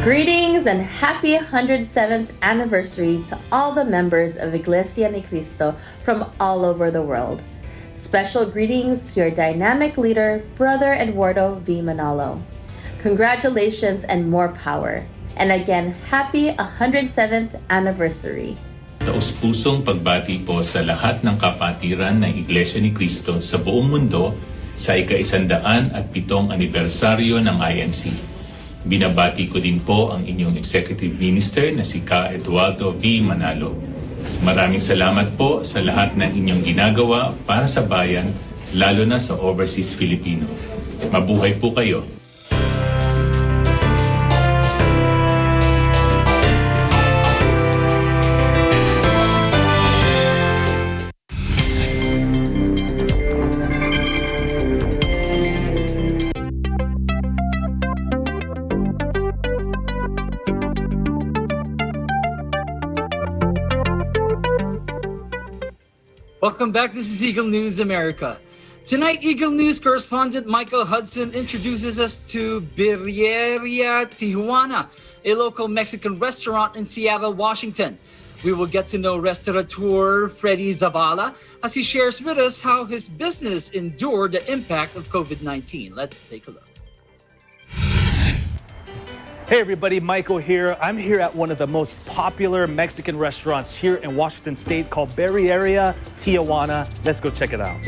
Greetings and happy 107th anniversary to all the members of Iglesia Ni Cristo from all over the world. Special greetings to your dynamic leader, Brother Eduardo V. Manalo. Congratulations and more power. And again, happy 107th anniversary. Taus-pusong pagbati po sa lahat ng kapatiran ng Iglesia Ni Cristo sa buong mundo sa ika-107 anibersaryo ng INC. Binabati ko din po ang inyong Executive Minister na si Ka Eduardo V. Manalo. Maraming salamat po sa lahat ng inyong ginagawa para sa bayan, lalo na sa overseas Filipino. Mabuhay po kayo! Welcome back. This is Eagle News America. Tonight, Eagle News correspondent Michael Hudson introduces us to Birria Tijuana, a local Mexican restaurant in Seattle, Washington. We will get to know restaurateur Freddy Zavala as he shares with us how his business endured the impact of COVID-19. Let's take a look. Hey everybody, Michael here. I'm here at one of the most popular Mexican restaurants here in Washington State called Birria Tijuana. Let's go check it out.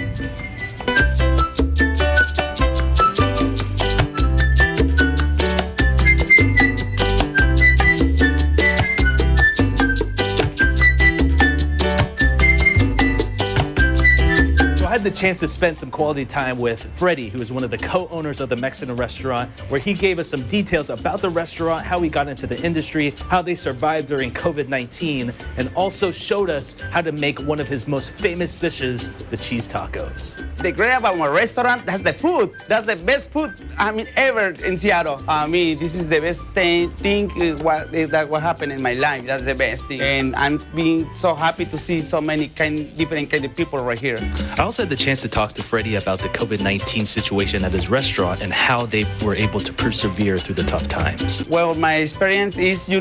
I had the chance to spend some quality time with Freddy, who is one of the co-owners of the Mexican restaurant, where he gave us some details about the restaurant, how he got into the industry, how they survived during COVID-19, and also showed us how to make one of his most famous dishes, the cheese tacos. The great about my restaurant, that's the food. That's the best food, ever in Seattle. This is the best thing what happened in my life. That's the best thing. And I'm being so happy to see so many different kind of people right here. I also had the chance to talk to Freddy about the COVID-19 situation at his restaurant and how they were able to persevere through the tough times. Well, my experience is, you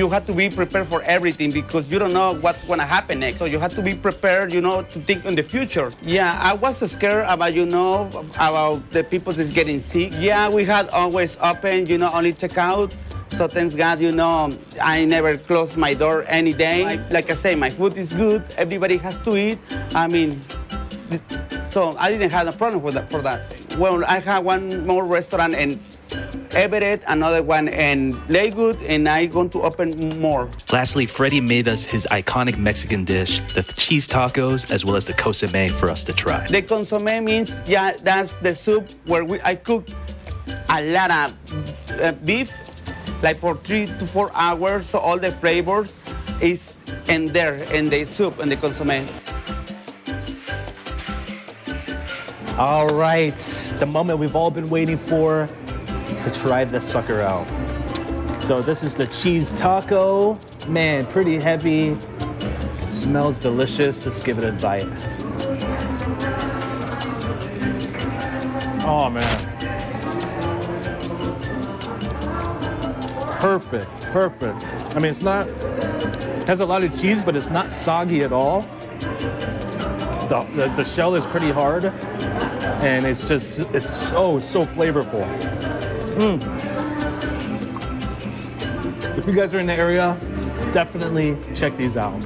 have to be prepared for everything because you don't know what's going to happen next. So you have to be prepared, to think in the future. Yeah, I was scared about, about the people that's getting sick. Yeah, we had always open, only check out. So thanks God, I never close my door any day. Like I say, my food is good. Everybody has to eat. So I didn't have a problem for that. Well, I have one more restaurant in Everett, another one in Lakewood, and I'm going to open more. Lastly, Freddy made us his iconic Mexican dish, the cheese tacos, as well as the consommé for us to try. The consommé means, that's the soup where I cook a lot of beef, like for 3 to 4 hours, so all the flavors is in there, in the soup and the consommé. All right, the moment we've all been waiting for to try this sucker out. So this is the cheese taco. Man, pretty heavy. Smells delicious. Let's give it a bite. Oh man. Perfect. I mean, it has a lot of cheese, but it's not soggy at all. The shell is pretty hard, and it's so flavorful. If you guys are in the area, definitely check these out.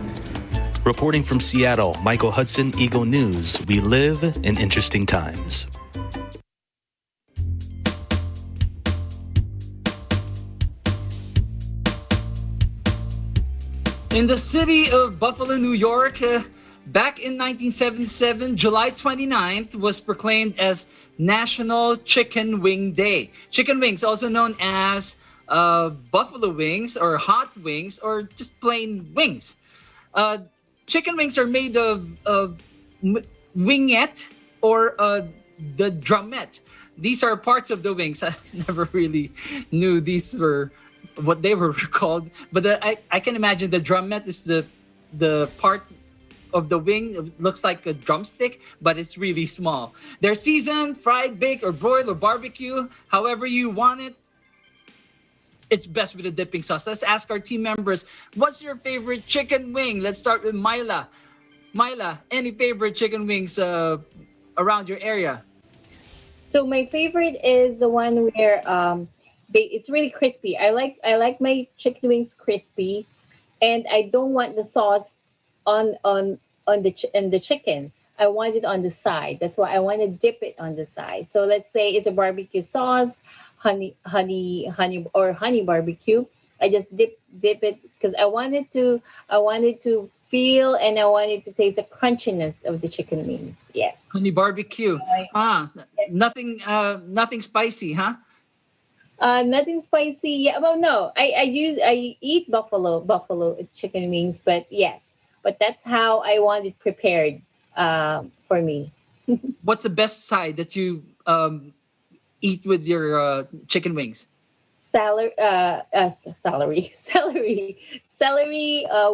Reporting from Seattle, Michael Hudson, Eagle News. We live in interesting times. In the city of Buffalo, New York, back in 1977, July 29th was proclaimed as National Chicken Wing Day. Chicken wings, also known as buffalo wings or hot wings or just plain wings. Chicken wings are made of wingette or the drumette. These are parts of the wings. I never really knew these were what they were called, but I can imagine the drumette is the part of the wing. It looks like a drumstick, but it's really small. They're seasoned, fried, baked, or broiled, or barbecue. However you want it, it's best with a dipping sauce. Let's ask our team members, what's your favorite chicken wing? Let's start with Myla. Myla, any favorite chicken wings around your area? So my favorite is the one where it's really crispy. I like my chicken wings crispy, and I don't want the sauce on the chicken. I want it on the side. That's why I want to dip it on the side. So let's say it's a barbecue sauce, honey barbecue. I just dip it because I wanted to feel and I wanted to taste the crunchiness of the chicken wings. Yes. Honey barbecue. Nothing spicy, huh? Nothing spicy. Yeah, well, no. I eat buffalo chicken wings, but yes. But that's how I want it prepared for me. What's the best side that you eat with your chicken wings? Celery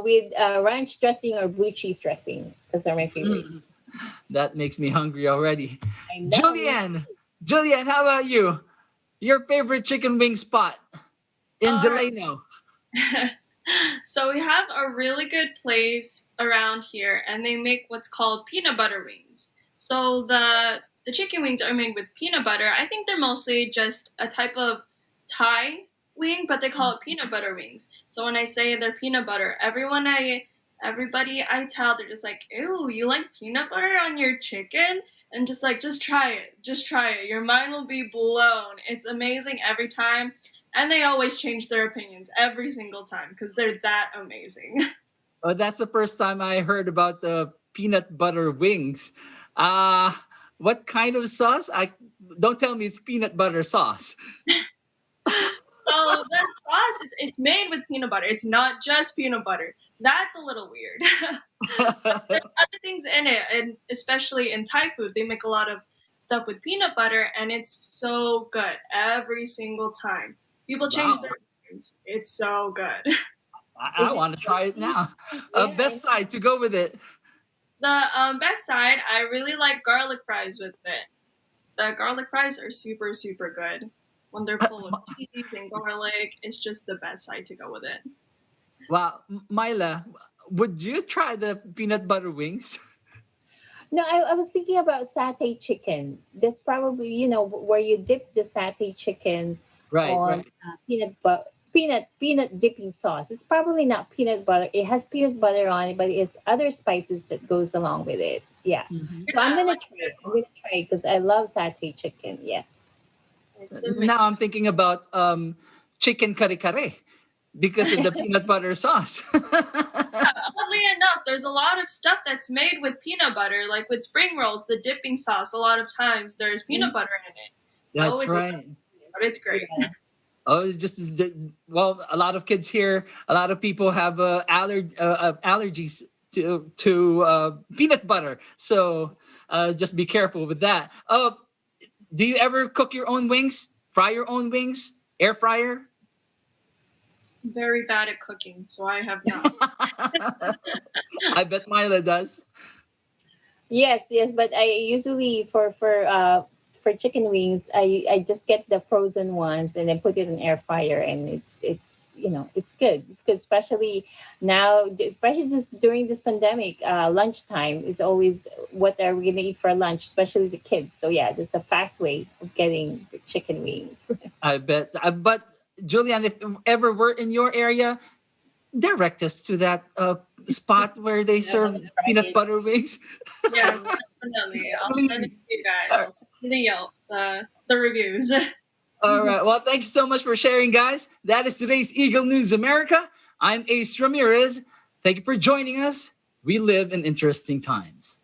with ranch dressing or blue cheese dressing. Those are my favorites. That makes me hungry already. Julianne, how about you? Your favorite chicken wing spot in Delano? So we have a really good place around here, and they make what's called peanut butter wings. So the chicken wings are made with peanut butter. I think they're mostly just a type of Thai wing, but they call it peanut butter wings. So when I say they're peanut butter, everybody I tell, they're just like, ew, you like peanut butter on your chicken? And just try it. Just try it. Your mind will be blown. It's amazing every time. And they always change their opinions every single time because they're that amazing. Oh, that's the first time I heard about the peanut butter wings. What kind of sauce? Don't tell me it's peanut butter sauce. So the sauce, it's made with peanut butter. It's not just peanut butter. That's a little weird. There's other things in it, and especially in Thai food, they make a lot of stuff with peanut butter, and it's so good every single time. People change their opinions. It's so good. I want to try it now. Best side to go with it. The best side, I really like garlic fries with it. The garlic fries are super, super good. When they're full of cheese and garlic, it's just the best side to go with it. Wow. Myla, would you try the peanut butter wings? No, I was thinking about satay chicken. That's probably, where you dip the satay chicken on peanut dipping sauce. It's probably not peanut butter. It has peanut butter on it, but it's other spices that goes along with it. Yeah. Mm-hmm. So I'm gonna try it. I'm gonna try it because I love satay chicken. Yes. Now I'm thinking about chicken kare kare because of the peanut butter sauce. Oddly enough, there's a lot of stuff that's made with peanut butter, like with spring rolls, the dipping sauce. A lot of times there's peanut butter in it. That's right. But it's great. Yeah. Oh, it's just a lot of kids here. A lot of people have allergies to peanut butter, so just be careful with that. Do you ever cook your own wings? Fry your own wings? Air fryer? Very bad at cooking, so I have not. I bet Myla does. Yes, but I usually for chicken wings, I just get the frozen ones and then put it in air fryer, and it's good. It's good, especially now, especially just during this pandemic. Lunchtime is always what are we gonna eat for lunch, especially the kids. So yeah, there's a fast way of getting the chicken wings. I bet. But Julianne, if ever we're in your area, direct us to that spot where they serve peanut butter wings. Yeah, definitely. I'll send it to you guys. I'll send you the reviews. All right. Well, thanks so much for sharing, guys. That is today's Eagle News America. I'm Ace Ramirez. Thank you for joining us. We live in interesting times.